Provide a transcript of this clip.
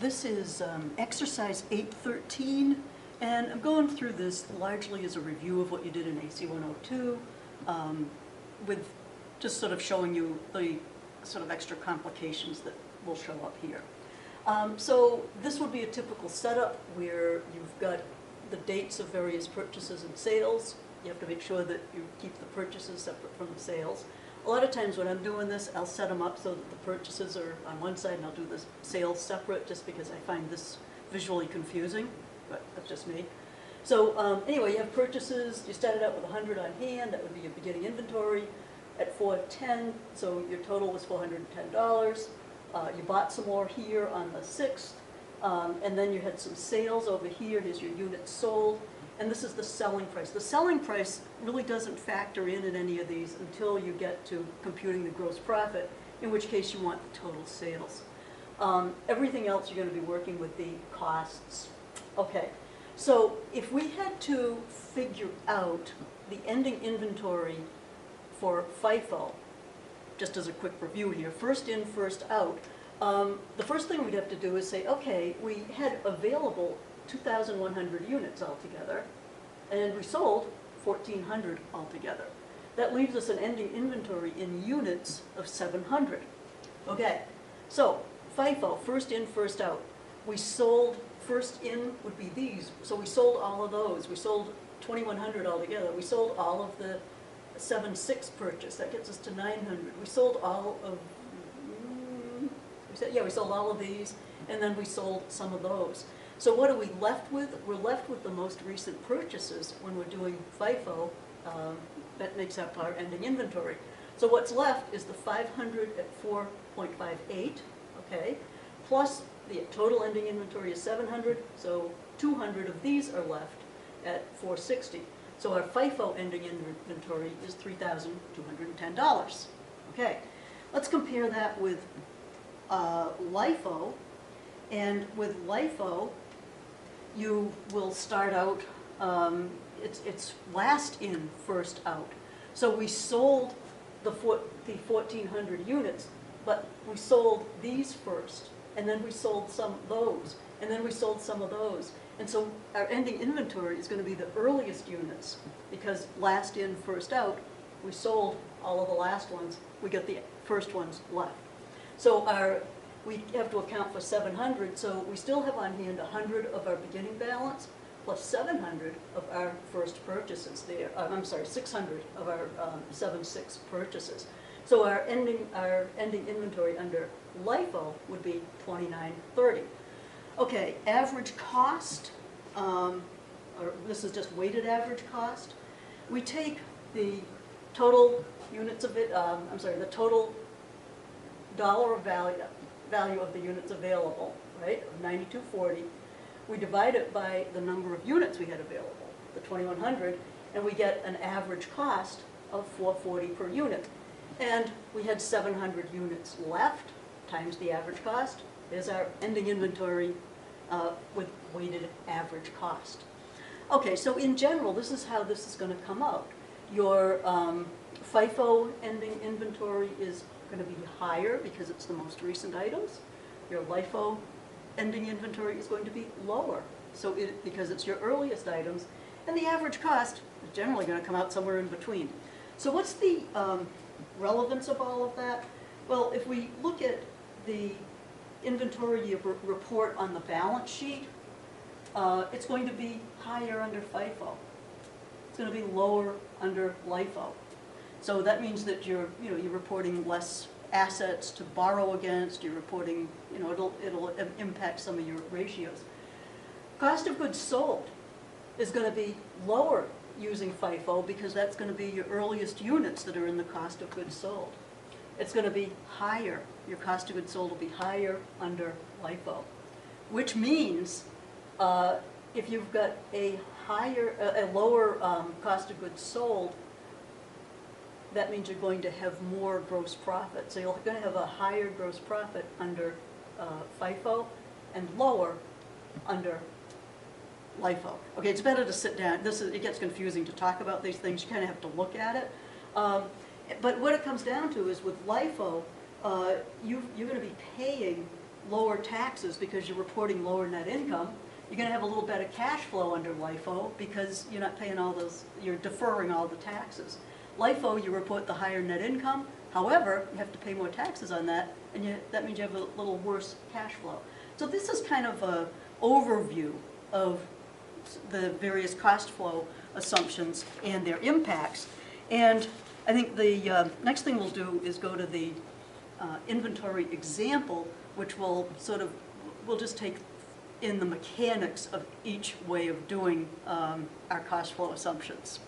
This is exercise 813, and I'm going through this largely as a review of what you did in AC 102, with just sort of showing you the sort of extra complications that will show up here. So this would be a typical setup where you've got the dates of various purchases and sales. You have to make sure that you keep the purchases separate from the sales. A lot of times when I'm doing this, I'll set them up so that the purchases are on one side and I'll do the sales separate, just because I find this visually confusing, but that's just me. So anyway, you have purchases. You started out with 100 on hand. That would be your beginning inventory at 410, so your total was $410. You bought some more here on the 6th, and then you had some sales over here. Here's your units sold. And this is the selling price. The selling price really doesn't factor in any of these until you get to computing the gross profit, in which case you want the total sales. Everything else you're going to be working with the costs. Okay, so if we had to figure out the ending inventory for FIFO, just as a quick review here, first in, first out, the first thing we'd have to do is say, okay, we had available 2,100 units altogether, and we sold 1,400 altogether. That leaves us an ending inventory in units of 700. Okay, so FIFO, first in, first out. We sold, first in would be these, so we sold all of those. We sold 2,100 altogether. We sold all of the 7/6 purchase. That gets us to 900. We sold all of, we sold all of these, and then we sold some of those. So what are we left with? We're left with the most recent purchases when we're doing FIFO. That makes up our ending inventory. So what's left is the 500 at 4.58, okay, plus the total ending inventory is 700, so 200 of these are left at 460. So our FIFO ending inventory is $3,210. Okay, let's compare that with LIFO. And with LIFO, you will start out, it's last in, first out. So we sold the 1,400 units, but we sold these first, and then we sold some of those, and then we sold some of those. And so our ending inventory is going to be the earliest units, because last in, first out, we sold all of the last ones, we get the first ones left. So we have to account for 700, so we still have on hand 100 of our beginning balance, plus 700 of our first purchases there. I'm sorry, 600 of our 7/6 purchases. So our ending inventory under LIFO would be 2930. Okay, average cost, or this is just weighted average cost. We take the total units of it, the total dollar value of the units available, right, of 9240. We divide it by the number of units we had available, the 2,100, and we get an average cost of $440 per unit. And we had 700 units left, times the average cost. There's our ending inventory with weighted average cost. Okay, so in general, this is how this is going to come out. Your FIFO ending inventory is going to be higher because it's the most recent items. Your LIFO ending inventory is going to be lower, so because it's your earliest items, and the average cost is generally going to come out somewhere in between. So what's the relevance of all of that? Well, if we look at the inventory you report on the balance sheet, it's going to be higher under FIFO. It's going to be lower under LIFO. So that means that you're reporting less assets to borrow against. You're reporting, it'll impact some of your ratios. Cost of goods sold is going to be lower using FIFO because that's going to be your earliest units that are in the cost of goods sold. It's going to be higher. Your cost of goods sold will be higher under LIFO, which means if you've got a lower cost of goods sold, that means you're going to have more gross profit. So you're going to have a higher gross profit under FIFO and lower under LIFO. Okay, it's better to sit down. It gets confusing to talk about these things. You kind of have to look at it. But what it comes down to is with LIFO, you're going to be paying lower taxes because you're reporting lower net income. You're going to have a little better cash flow under LIFO because you're not paying all those, you're deferring all the taxes. LIFO, you report the higher net income. However, you have to pay more taxes on that, and that means you have a little worse cash flow. So this is kind of an overview of the various cost flow assumptions and their impacts. And I think the next thing we'll do is go to the inventory example, which will we'll just take in the mechanics of each way of doing our cost flow assumptions.